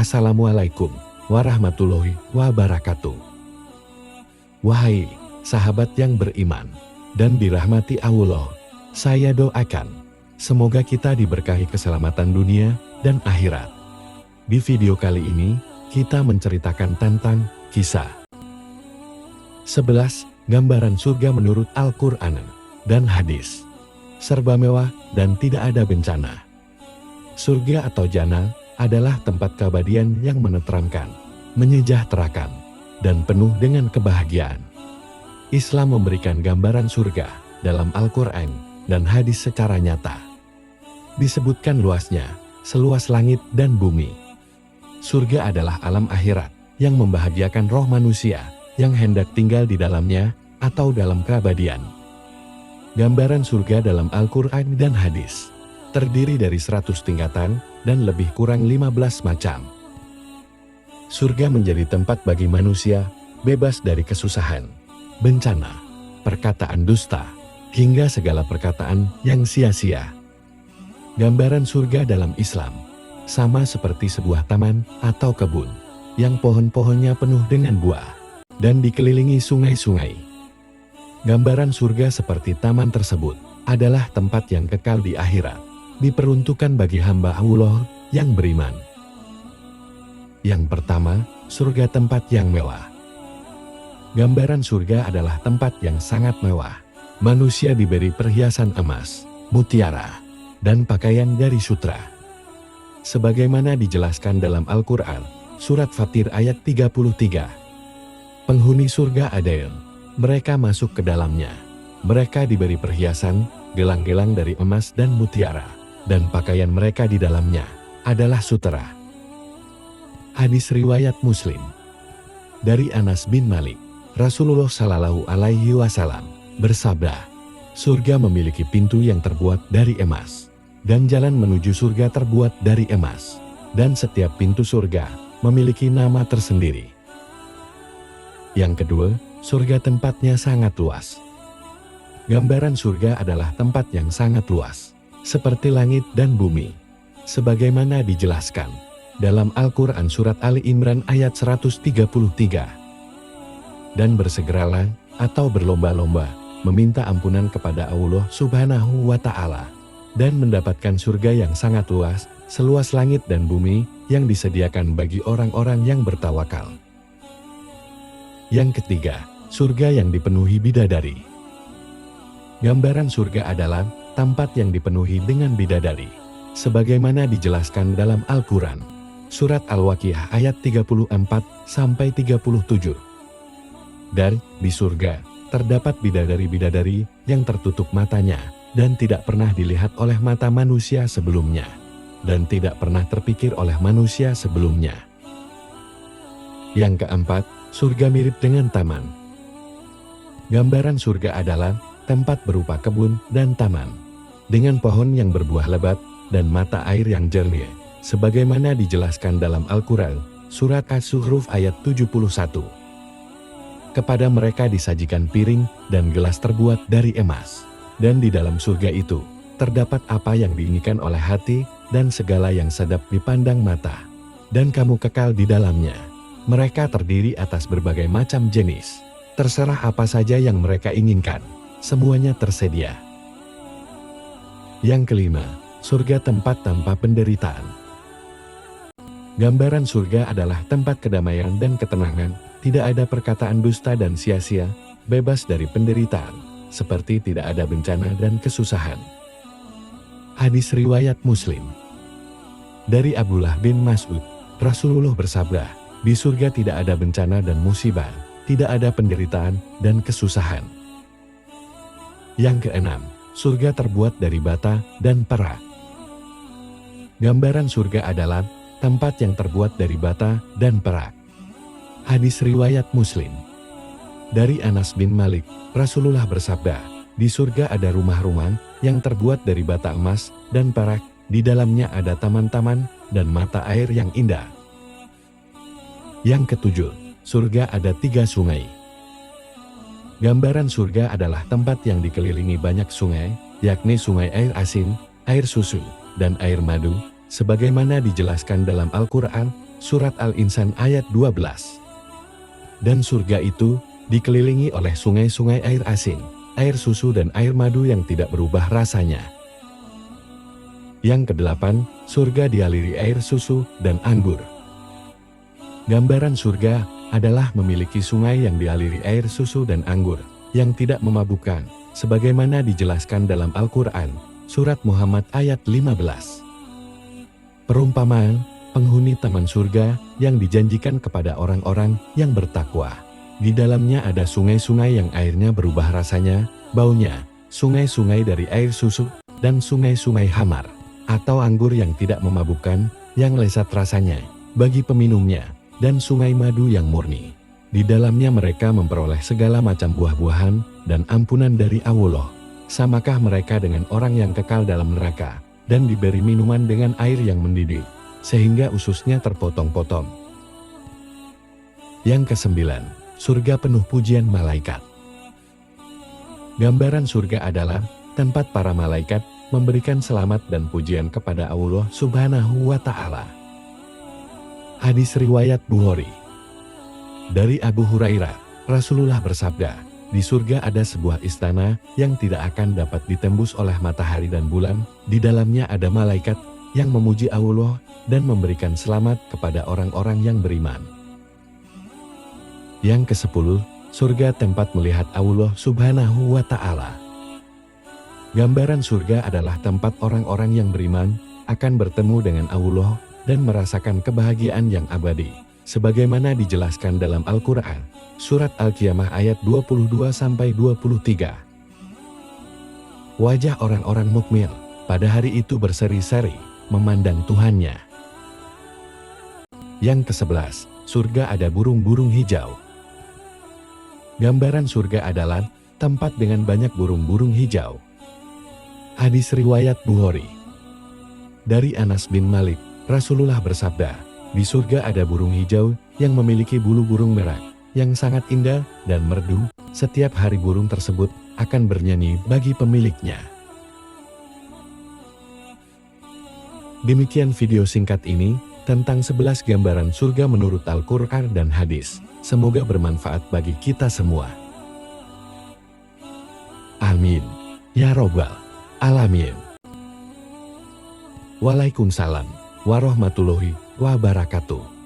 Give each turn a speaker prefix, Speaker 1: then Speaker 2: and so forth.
Speaker 1: Assalamualaikum warahmatullahi wabarakatuh. Wahai sahabat yang beriman dan dirahmati Allah, saya doakan semoga kita diberkahi keselamatan dunia dan akhirat. Di video kali ini, kita menceritakan tentang kisah 11 gambaran surga menurut Al-Quran dan hadis. Serba mewah dan tidak ada bencana. Surga atau jannah adalah tempat keabadian yang menenteramkan, menyejahterakan, dan penuh dengan kebahagiaan. Islam memberikan gambaran surga dalam Al-Quran dan hadis secara nyata. Disebutkan luasnya, seluas langit dan bumi. Surga adalah alam akhirat yang membahagiakan roh manusia yang hendak tinggal di dalamnya atau dalam keabadian. Gambaran surga dalam Al-Quran dan hadis terdiri dari 100 tingkatan dan lebih kurang 15 macam. Surga menjadi tempat bagi manusia bebas dari kesusahan, bencana, perkataan dusta, hingga segala perkataan yang sia-sia. Gambaran surga dalam Islam sama seperti sebuah taman atau kebun yang pohon-pohonnya penuh dengan buah dan dikelilingi sungai-sungai. Gambaran surga seperti taman tersebut adalah tempat yang kekal di akhirat, diperuntukkan bagi hamba Allah yang beriman. Yang pertama, surga tempat yang mewah. Gambaran surga adalah tempat yang sangat mewah. Manusia diberi perhiasan emas, mutiara, dan pakaian dari sutra. Sebagaimana dijelaskan dalam Al-Quran, surat Fatir ayat 33. Penghuni surga adil, mereka masuk ke dalamnya. Mereka diberi perhiasan, gelang-gelang dari emas dan mutiara, dan pakaian mereka di dalamnya adalah sutera. Hadis riwayat Muslim. Dari Anas bin Malik, Rasulullah Shallallahu Alaihi Wasallam bersabda, surga memiliki pintu yang terbuat dari emas, dan jalan menuju surga terbuat dari emas, dan setiap pintu surga memiliki nama tersendiri. Yang kedua, surga tempatnya sangat luas. Gambaran surga adalah tempat yang sangat luas, seperti langit dan bumi. Sebagaimana dijelaskan dalam Al-Quran surat Ali Imran ayat 133. Dan bersegeralah atau berlomba-lomba meminta ampunan kepada Allah Subhanahu wa Ta'ala, dan mendapatkan surga yang sangat luas, seluas langit dan bumi yang disediakan bagi orang-orang yang bertawakal. Yang ketiga, surga yang dipenuhi bidadari. Gambaran surga adalah tempat yang dipenuhi dengan bidadari, sebagaimana dijelaskan dalam Al-Quran, surat Al-Waqiah ayat 34-37. Dan di surga, terdapat bidadari-bidadari yang tertutup matanya, dan tidak pernah dilihat oleh mata manusia sebelumnya, dan tidak pernah terpikir oleh manusia sebelumnya. Yang keempat, surga mirip dengan taman. Gambaran surga adalah tempat berupa kebun dan taman, dengan pohon yang berbuah lebat dan mata air yang jernih, sebagaimana dijelaskan dalam Al-Quran, surat As-Zuhruf ayat 71. Kepada mereka disajikan piring dan gelas terbuat dari emas, dan di dalam surga itu terdapat apa yang diinginkan oleh hati dan segala yang sedap dipandang mata, dan kamu kekal di dalamnya. Mereka terdiri atas berbagai macam jenis, terserah apa saja yang mereka inginkan, semuanya tersedia. Yang kelima, surga tempat tanpa penderitaan. Gambaran surga adalah tempat kedamaian dan ketenangan, tidak ada perkataan dusta dan sia-sia, bebas dari penderitaan, seperti tidak ada bencana dan kesusahan. Hadis riwayat Muslim. Dari Abdullah bin Mas'ud, Rasulullah bersabda, di surga tidak ada bencana dan musibah, tidak ada penderitaan dan kesusahan. Yang keenam, surga terbuat dari bata dan perak. Gambaran surga adalah tempat yang terbuat dari bata dan perak. Hadis riwayat Muslim. Dari Anas bin Malik, Rasulullah bersabda, di surga ada rumah-rumah yang terbuat dari bata emas dan perak, di dalamnya ada taman-taman dan mata air yang indah. Yang ketujuh, surga ada 3 sungai. Gambaran surga adalah tempat yang dikelilingi banyak sungai, yakni sungai air asin, air susu, dan air madu, sebagaimana dijelaskan dalam Al-Quran, Surat Al-Insan ayat 12. Dan surga itu dikelilingi oleh sungai-sungai air asin, air susu dan air madu yang tidak berubah rasanya. Yang kedelapan, surga dialiri air susu dan anggur. Gambaran surga adalah memiliki sungai yang dialiri air susu dan anggur, yang tidak memabukkan, sebagaimana dijelaskan dalam Al-Quran, Surat Muhammad ayat 15. Perumpamaan, penghuni taman surga yang dijanjikan kepada orang-orang yang bertakwa. Di dalamnya ada sungai-sungai yang airnya berubah rasanya, baunya, sungai-sungai dari air susu, dan sungai-sungai hamar, atau anggur yang tidak memabukkan, yang lezat rasanya, bagi peminumnya, dan sungai madu yang murni. Di dalamnya mereka memperoleh segala macam buah-buahan, dan ampunan dari Allah. Samakah mereka dengan orang yang kekal dalam neraka, dan diberi minuman dengan air yang mendidih, sehingga ususnya terpotong-potong. Yang kesembilan, surga penuh pujian malaikat. Gambaran surga adalah tempat para malaikat memberikan selamat dan pujian kepada Allah Subhanahu wa Ta'ala. Hadis riwayat Bukhari. Dari Abu Hurairah, Rasulullah bersabda, di surga ada sebuah istana yang tidak akan dapat ditembus oleh matahari dan bulan. Di dalamnya ada malaikat yang memuji Allah dan memberikan selamat kepada orang-orang yang beriman. Yang ke-10, surga tempat melihat Allah Subhanahu wa Ta'ala. Gambaran surga adalah tempat orang-orang yang beriman akan bertemu dengan Allah dan merasakan kebahagiaan yang abadi, sebagaimana dijelaskan dalam Al-Quran, Surat Al-Qiyamah ayat 22-23. Wajah orang-orang mukmin pada hari itu berseri-seri memandang Tuhannya. Yang ke-11, surga ada burung-burung hijau. Gambaran surga adalah tempat dengan banyak burung-burung hijau. Hadis riwayat Bukhari. Dari Anas bin Malik, Rasulullah bersabda, di surga ada burung hijau yang memiliki bulu burung merah, yang sangat indah dan merdu. Setiap hari burung tersebut akan bernyanyi bagi pemiliknya. Demikian video singkat ini tentang 11 gambaran surga menurut Al-Quran dan hadis. Semoga bermanfaat bagi kita semua. Amin. Ya Robbal Alamin. Waalaikumsalam warahmatullahi wabarakatuh.